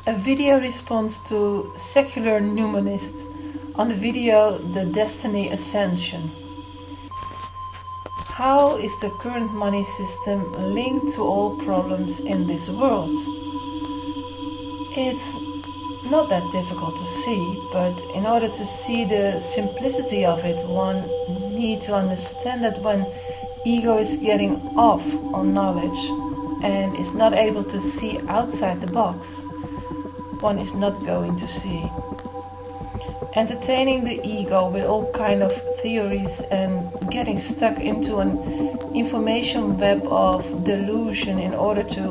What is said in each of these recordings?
A video response to secular numinist on the video The Desteni Ascension. How is the current money system linked to all problems in this world? It's not that difficult to see, but in order to see the simplicity of it, one needs to understand that when ego is getting off on knowledge and is not able to see outside the box, one is not going to see. Entertaining the ego with all kind of theories and getting stuck into an information web of delusion in order to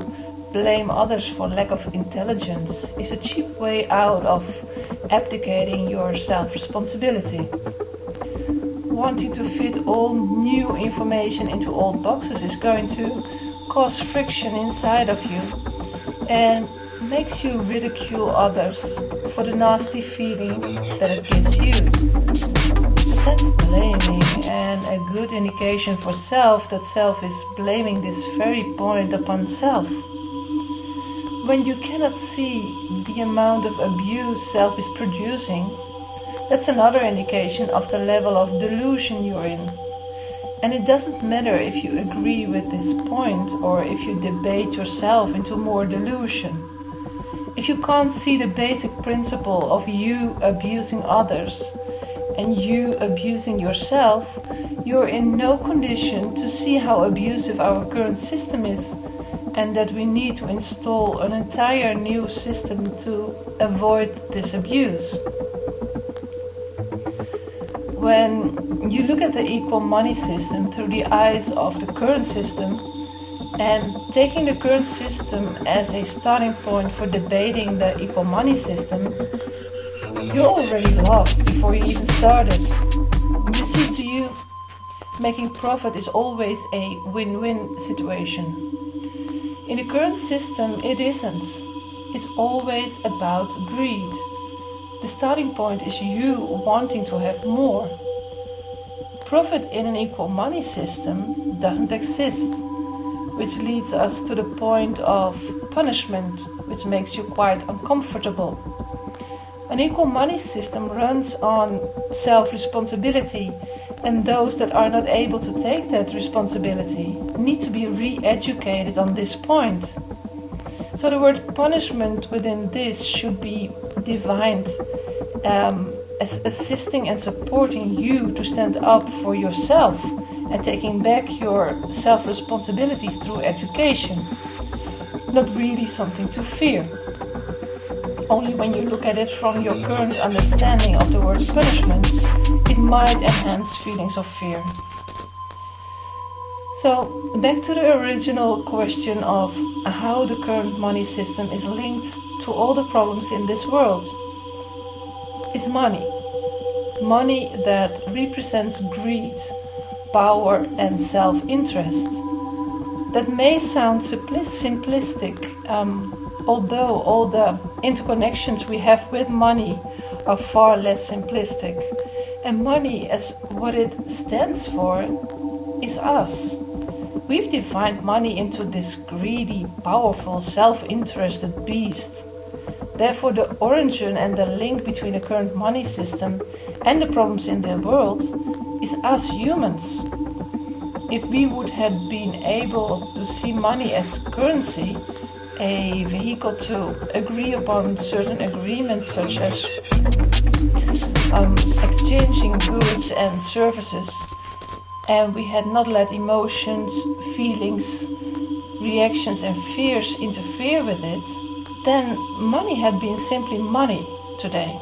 blame others for lack of intelligence is a cheap way out of abdicating your self-responsibility. Wanting to fit all new information into old boxes is going to cause friction inside of you and makes you ridicule others for the nasty feeling that it gives you. But that's blaming, and a good indication for self that self is blaming this very point upon self. When you cannot see the amount of abuse self is producing, that's another indication of the level of delusion you're in. And it doesn't matter if you agree with this point or if you debate yourself into more delusion. If you can't see the basic principle of you abusing others and you abusing yourself, you're in no condition to see how abusive our current system is and that we need to install an entire new system to avoid this abuse. When you look at the equal money system through the eyes of the current system, and taking the current system as a starting point for debating the equal money system, you're already lost before you even started. You see, to you, making profit is always a win-win situation. In the current system, it isn't. It's always about greed. The starting point is you wanting to have more. Profit in an equal money system doesn't exist, which leads us to the point of punishment, which makes you quite uncomfortable. An equal money system runs on self-responsibility, and those that are not able to take that responsibility need to be re-educated on this point. So the word punishment within this should be divined as assisting and supporting you to stand up for yourself and taking back your self-responsibility through education. Not really something to fear. Only when you look at it from your current understanding of the word punishment, it might enhance feelings of fear. So, back to the original question of how the current money system is linked to all the problems in this world. It's money. Money that represents greed, power and self-interest. That may sound simplistic, although all the interconnections we have with money are far less simplistic. And money, as what it stands for, is us. We've defined money into this greedy, powerful, self-interested beast. Therefore, the origin and the link between the current money system and the problems in the world is us humans. If we would have been able to see money as currency, a vehicle to agree upon certain agreements such as exchanging goods and services, and we had not let emotions, feelings, reactions and fears interfere with it, then money had been simply money today.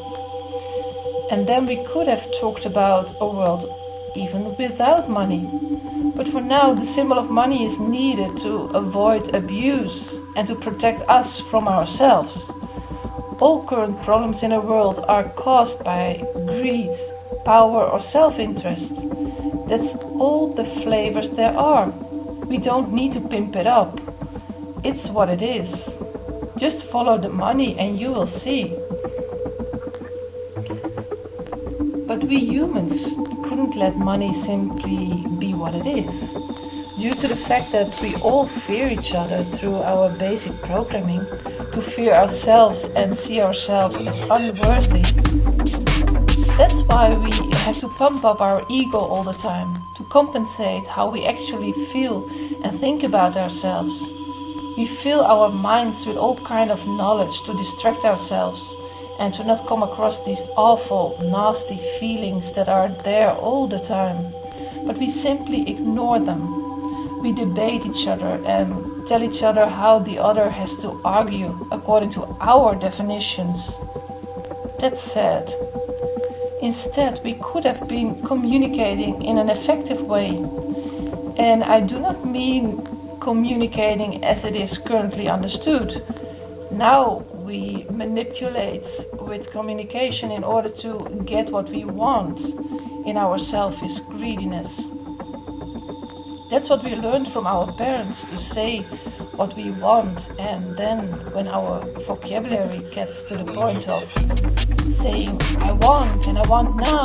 And then we could have talked about a world even without money. But for now, the symbol of money is needed to avoid abuse and to protect us from ourselves. All current problems in the world are caused by greed, power or self-interest. That's all the flavors there are. We don't need to pimp it up. It's what it is. Just follow the money and you will see. But we humans couldn't let money simply be what it is. Due to the fact that we all fear each other through our basic programming to to fear ourselves and see ourselves as unworthy. That's why we have to pump up our ego all the time, to compensate how we actually feel and think about ourselves. We fill our minds with all kind of knowledge to distract ourselves and to not come across these awful, nasty feelings that are there all the time. But we simply ignore them. We debate each other and tell each other how the other has to argue according to our definitions. That's sad. Instead, we could have been communicating in an effective way. And I do not mean communicating as it is currently understood. Now we manipulate with communication in order to get what we want in our selfish greediness. That's what we learned from our parents, to say what we want, and then when our vocabulary gets to the point of saying I want and I want now,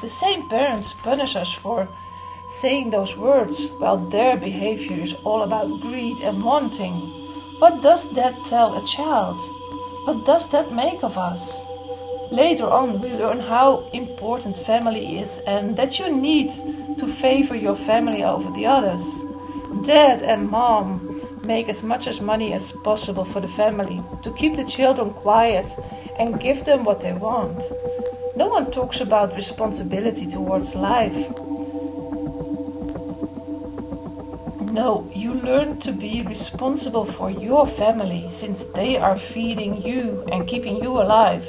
the same parents punish us for saying those words while their behavior is all about greed and wanting. What does that tell a child? What does that make of us? Later on we learn how important family is and that you need to favor your family over the others. Dad and mom make as much money as possible for the family to keep the children quiet and give them what they want. No one talks about responsibility towards life. No, you learn to be responsible for your family since they are feeding you and keeping you alive.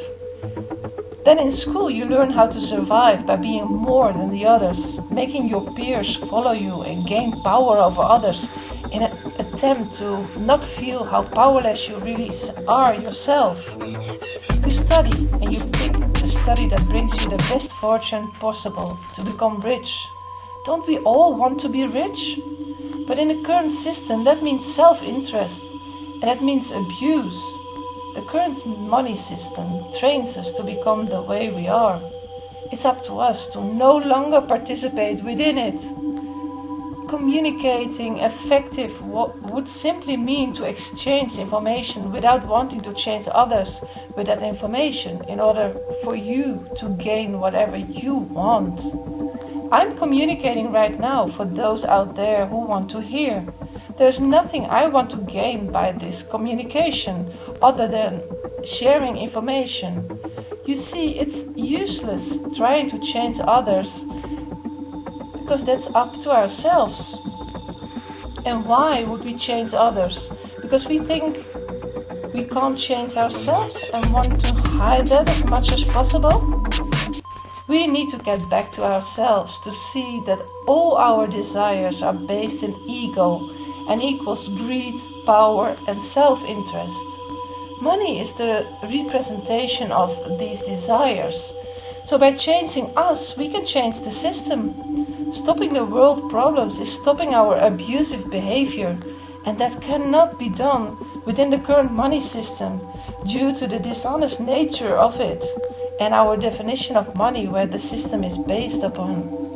Then in school you learn how to survive by being more than the others, making your peers follow you and gain power over others in an attempt to not feel how powerless you really are yourself. You study and you pick the study that brings you the best fortune possible to become rich. Don't we all want to be rich? But in the current system that means self-interest and that means abuse. The current money system trains us to become the way we are. It's up to us to no longer participate within it. Communicating effective would simply mean to exchange information without wanting to change others with that information in order for you to gain whatever you want. I'm communicating right now for those out there who want to hear. There's nothing I want to gain by this communication other than sharing information. You see, it's useless trying to change others because that's up to ourselves. And why would we change others? Because we think we can't change ourselves and want to hide that as much as possible? We need to get back to ourselves to see that all our desires are based in ego and equals greed, power and self-interest. Money is the representation of these desires. So by changing us, we can change the system. Stopping the world problems is stopping our abusive behavior, and that cannot be done within the current money system due to the dishonest nature of it and our definition of money where the system is based upon.